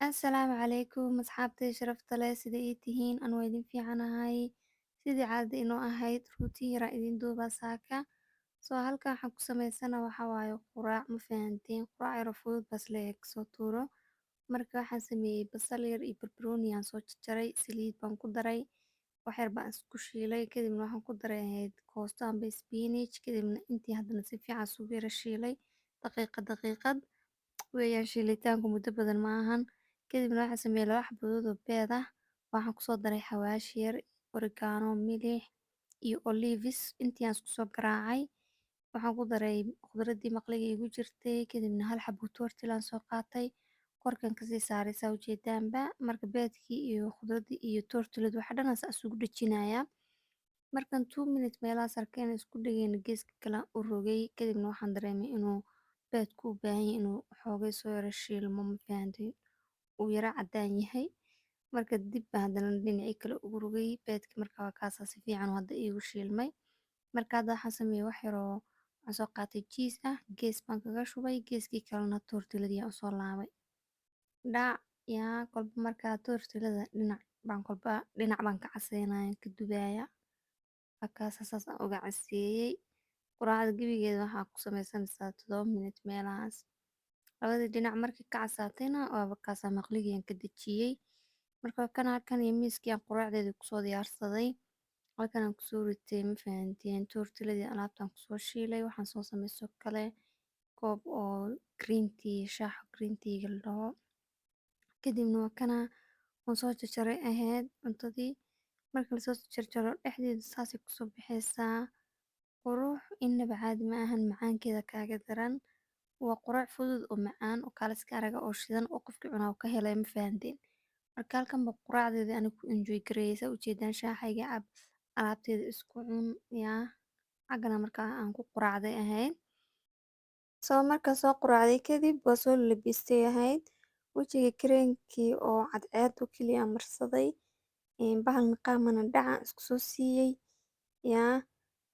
Asalaamu calaykum asxaabtay sharafta leh sida ii tihiin aan waa idin fiicanahay sidii caadada inoo ahayd ruutiin yaraa idin duubaa saaka soo halkan waxaan ku samaysana waxa waaye quraac ma fahanteen quraac yaro fudud bas leeyahay kasoo tuuro marka waxaan sameeyey basal yar iyo barbarooni aan soo jarjaray saliid baan ku daray wax yar baan isku shiilay kadibna waxaan ku daray ahayd koosto amba spinach kadibna intii haddana si fiican isugu yara shiilay daqiiqad weeyaan shiilitaanku muddo badan ma ahan kadibna waxaan sameeyey laba xabadood oo beed ah waxaan kusoo daray xawaash yar oregano milix iyo olives intii aan isku soo garaacay waxaan ku daray khudradii maqliga igu jirtay kadibna hal xabo tortilla aan soo qaatay korkan kasii saaray saa ujeedaanba marka beedkii iyo khudradii iyo tortilladu waxa dhan aan saa isugu dhejinayaa markan 2 minutes meelahaas arkay inay isku dhageen geeska kale aan u rogay kadibna waxaan dareemay inuu beedku u baahan yahay inuu xoogay soo yara shiilmo ma fahantay uu yara cadaan yahay marka dib baan haddana dhinacii kale ugu rogay beedka marka waa kaasaa si fiican uu hadda iigu shiilmay marka hadda waxaan sameeyey wax yaroo waxaan soo qaatay jiis ah gees baan kaga shubay geeskii kalena tortilladii aan usoo laabay dhac yaa kolba markaa tortillada dhinac baan ka caseynaya ka dubaaya markaasa saas aan uga caseeyey quraacda gebigeeda waxaa ku sameysanaysaa 7 minutes meelahaas labadii dhinac markii ka casaatayna waaba kaasaa maqligii ka dejiyey marka kan halkan iyo miiskii aan quraacdeedii kusoo diyaarsaday halkan aan kusoo ritay ma fahanteen tortilladii alaabtaan kusoo shiilay waxaan soo sameystay oo kale koob oo green tea shaaha green tea-ga la dhaho kadibna waa kana waan soo jarjaray ahayd cuntadii marka lasoo jarjaro dhexdeeda saasay kusoo baxaysaa qurux inaba caadi ma ahan macaankeeda kaaga daran waa quraac fudud oo macaan oo kaaliska araga oo shidan oo qofkii cunaa uu ka helay ma fahanteen marka halkan ba quraacdeedii aniga ku enjoy gareeyay saa ujeedaan shaahayga cab alaabteeda isku cun yaa xaggana markaa aan ku quraacday ahayd soo markaa soo quraacday kadib waa soo labistay ahayd wejiga kareenkii oo cadceed oo keliya aan marsaday bahal naqaamana dhacaan isku soo siiyey yaa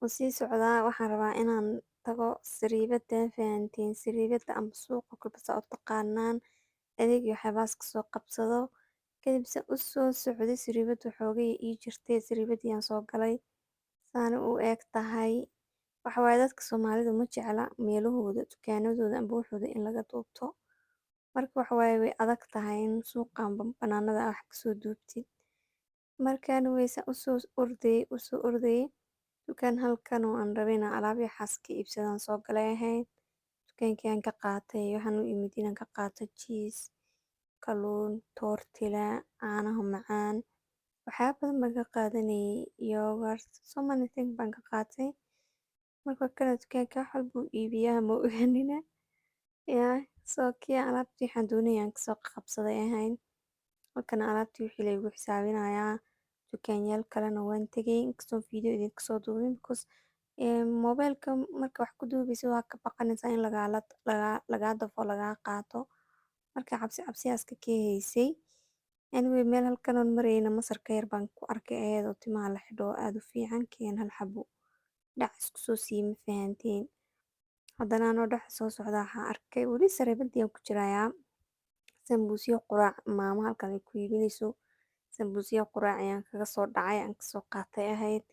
waan sii socdaa waxaan rabaa inaan tago sariibada fahanteen sariibada ama suuqa kolba saa u taqaanaan adeeg iyo waxyaabahaas kasoo qabsado kadib se u soo socday sariibada xoogay ii jirtay sariibadii aan soo galay saana u eeg tahay waxa waaye dadka Soomaalidu ma jecla meelahooda dukaanadooda amba waxooda in laga duubto marka waxa waaye way adag tahay in suuqa amba banaanada wax kasoo duubtid markaan weysa usoo ordayay dukaan halkan oo aan rabay inaan alaab iyo waxaas ka iibsadaan soo galay ahayd dukaankii aan ka qaatay waxaan u imid inaan ka qaato jiis kalluun tortilla caanaha macaan waxyaaba badan baan ka qaadanayay yogurt so many things baan ka qaatay marka kana dukaanka wax walba uu iibiyaa ma ogaanina yaa soo kii alaabtii waxaan doonayay aan kasoo qabsaday ahayd halkana alaabtii wixii la igu xisaabinayaa dukaanyaal kalena waan tegay inkastoo video idinka soo duubin because mobilka marka wax ku duubaysa waa ka baqanaysaa in lagaa dafo lagaa qaato marka cabsiyaas ka haysay anyway meel halkan oon marayna masarka yar baan ku arkay ayadoo timaha la xidho oo aad u fiican keen hal xabo dhac isku soo siiyey ma fahanteen haddana anoo dhex soo socda waxaan arkay weli sariibadii aan ku jirayaa sambuusyo quraac maamo halkan ay ku iibinayso sambuusyo quraac ayaan kaga soo dhacay aan kasoo qaatay ahayd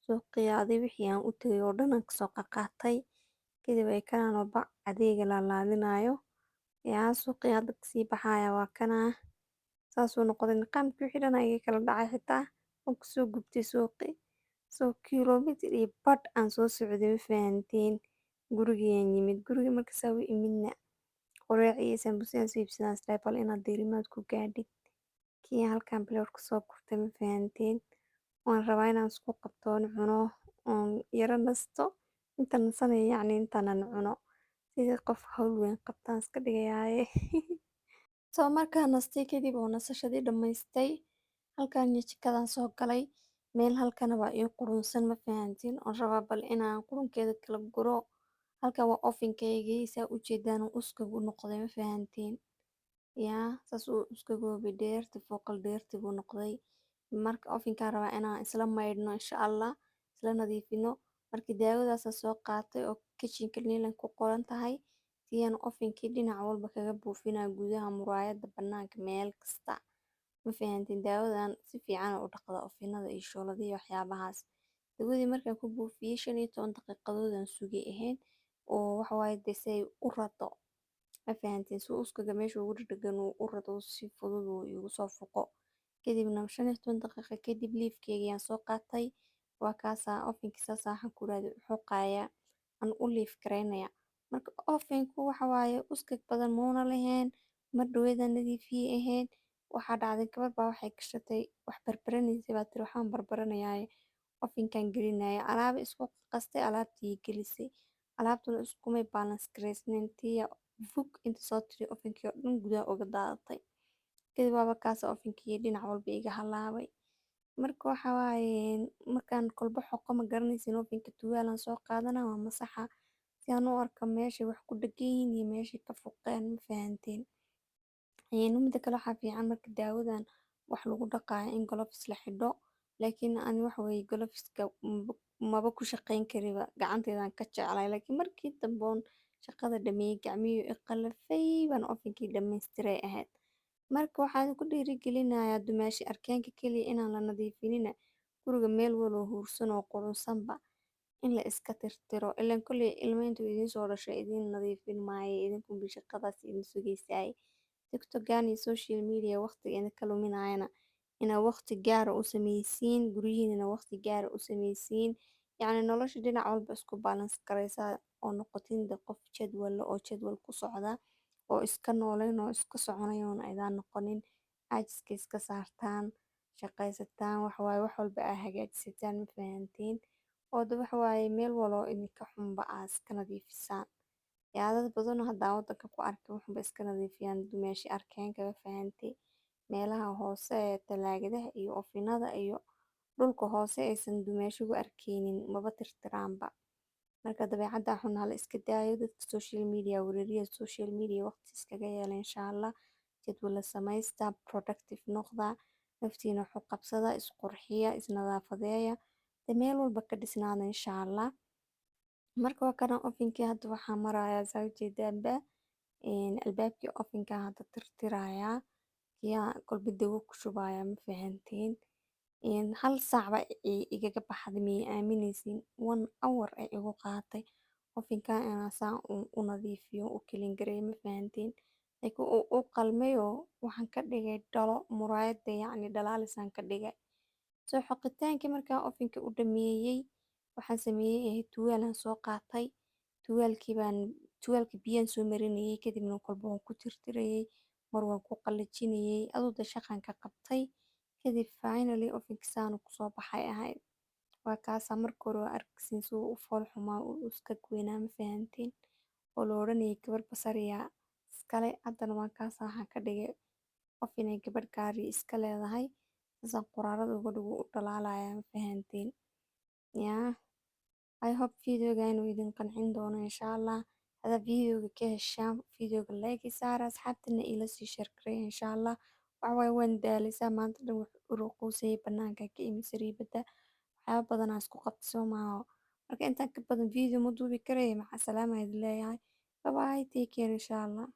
suuqii aaday wixii aan u tagay oo dhan aan kasoo qaatay kadib ay kanaan oo bac adeega laalaadinayo yaa suuqii hadda kasii baxaya waa kana saasuu noqday niqaamkii wixii dhan iga kala dhacay xitaa waan kusoo gubtay suuqii soo kiiloomitir iyo badh aan soo socday ma fahanteen gurigii aan yimid gurigii marka saa u imidna quraac iyo sambuus aan soo iibsadaan isdhahay bal inaad diirimaad ku gaadhid kii halkan bilood kasoo gurtay ma fahanteen waan rabaa inaan isku qabto oon cuno oon yara nasto inta nasanayo yacni intaanan cuno sidii qof hawl weyn qabtaan iska dhigayaaye soo markaa nastay kadib oo nasashadii dhammaystay halkan iyo jikadaan soo galay meel halkana waa ii qurunsan ma fahantiin oon rabaa bal inaan qurunkeeda kala guro halkan waa ovenkaygii saa u jeedaan uu uskagu noqday ma fahantiin yaa saas uu uskagoobi dheerti fooqal dheerti buu noqday marka ovenkaan rabaa inaan isla maydhno insha allah isla nadiifino markii daawadaasa soo qaatay oo kitchenka nilan ku qoran tahay Tiyaan ofinkii dhinac walba kaga buufinaa gudaha muraayadda bannaanka meel kasta. Ma fahantiin daawadan si fiican u dhaqda ofinada iyo shooladii iyo waxyaabahaas. Dawadii markaan ku buufiyey 15 daqiiqadoodan sugay ahayd oo waxa waaye desay u rato. Ma fahantiin si uskaga meesha ugu dhadhagan u rato si fudud uu igu soo fuqo. Kadibna 15 daqiiqo kadib liifkeygiyaan soo qaatay. Waa kaasaa ofinkii saaxan ku raadi xoqaaya aan u liif kareynaya. Marka ofinku waxa waaye uskag badan muuna lahayn mar dhawada nadiifiyay ahayd. Waxaa dhacday gabar baa waxay gashatay wax barbaranaysa baa tiri waxaan barbaranayay ofinkan gelinaya alaab isku qastay alaabtii gelisay alaabtuna iskumay balance gareysnayn tiya fuk inta soo tiri ofinkii oo dhan gudaha uga daadatay kadib waaba kaasa ofinkii dhinac walba iga halaabay marka waxa waaye markaan kolbo xoqo ma garanaysin ofinka tuwaalan soo qaadana waa masaxa si aan u arko meesha wax ku dhagan yihiin iyo meesha ka fuqeen ma fahanteen mida kale waxaa fiican marka daawadan wax lagu dhaqaayo in gloves la xidho laakiin ani waxa weeye gloveska maba ku shaqayn kariba gacanteydaan ka jeclay laakiin markii damboon shaqada dhameeyay gacmihii i qalafay baan ofinkii dhammaystiray ahayd marka waxaan ku dhiirigelinayaa dumaashi arkeenka keliya inaan la nadiifinina guriga meel waloo huursan oo qurunsanba in la iska tirtiro ilaan kolley ilmo intuu idiin soo dhashay idiin nadiifin maayo idinkunba shaqadaas idin sugaysay tiktokan iyo social media waqtiga idinka luminaayana inaa waqti gaara u samaysiin guryihiinana waqti gaara u samaysiin yacni nolosha dhinac walba isku balance garaysaa oo noqotin de qof jadwal leh oo jadwal ku socda oo iska noolayn oo iska soconayn oon aydaan noqonin caajiska iska saartaan shaqaysataan wax waaye wax walba aa hagaajisataan ma fahantiin oo de waxa waaye meel waloo idinka xunba aa iska nadiifisaan dad badan oo hadda wadanka ku arkay waxba iska nadiifiyaan dumaashi arkeen kaga fahantay meelaha hoose ee talaagadaha iyo ofinada iyo dhulka hoose aysan dumaashigu arkeynin maba tirtiraanba marka dabeecadda xun hala iska daayo dadka social media wareeriya social media waqti iskaga yeela insha Allah jadwal la samaysta productive noqda naftiina wax u qabsada isqurxiya isnadaafadeeya meel walba ka dhisnaada insha Allah marka waa kana ofinkii hadda waxaa marayaa saa ujeedaanba albaabkii ofinka hadda tirtirayaa yaa kolba dawo ku shubaya ma fahanteen hal saac baa igaga baxday miyay aaminaysiin 1 hour ay igu qaatay ofinka inaan saa u nadiifiyo u kelin gareeyo ma fahanteen laakiin u qalmayoo waxaan ka dhigay dhalo muraayadda yacni dhalaalisaan ka dhigay soo xoqitaankii markaa ofinka u dhameeyay waxaan sameeyay tuwaalan soo qaatay tuwaalka biyaan soo marinayay kadibna kolba waan ku tirtirayay mar waan ku qalajinayay adoo de shaqan ka qabtay kadib finally ofinka saan kusoo baxay ahayd waa kaasaa marka hore waa arkaysiin suu u fool xumaa u iska weynaa ma fahantiin oo la odhanayay gabar basariya iskale haddana waa kaasaa waxaan ka dhigay qof inay gabadh gaari iska leedahay saasaan quraarada uga dhigo u dhalaalayaa ma fahantiin yaa I hope videoga inuu idin qancin doono insha Allah hada videoga ka heshaan videoga like saara asxaabtana ila sii share gareeya insha Allah waxa waaye waan daalaysaa maanta dhan wax uruquusay banaanka ka imi sariibada waxyaabo badan aan isku qabtay soo maaha marka intaan ka badan video ma duubi karaya maca salaama idin leeyahay bye bye take care insha Allah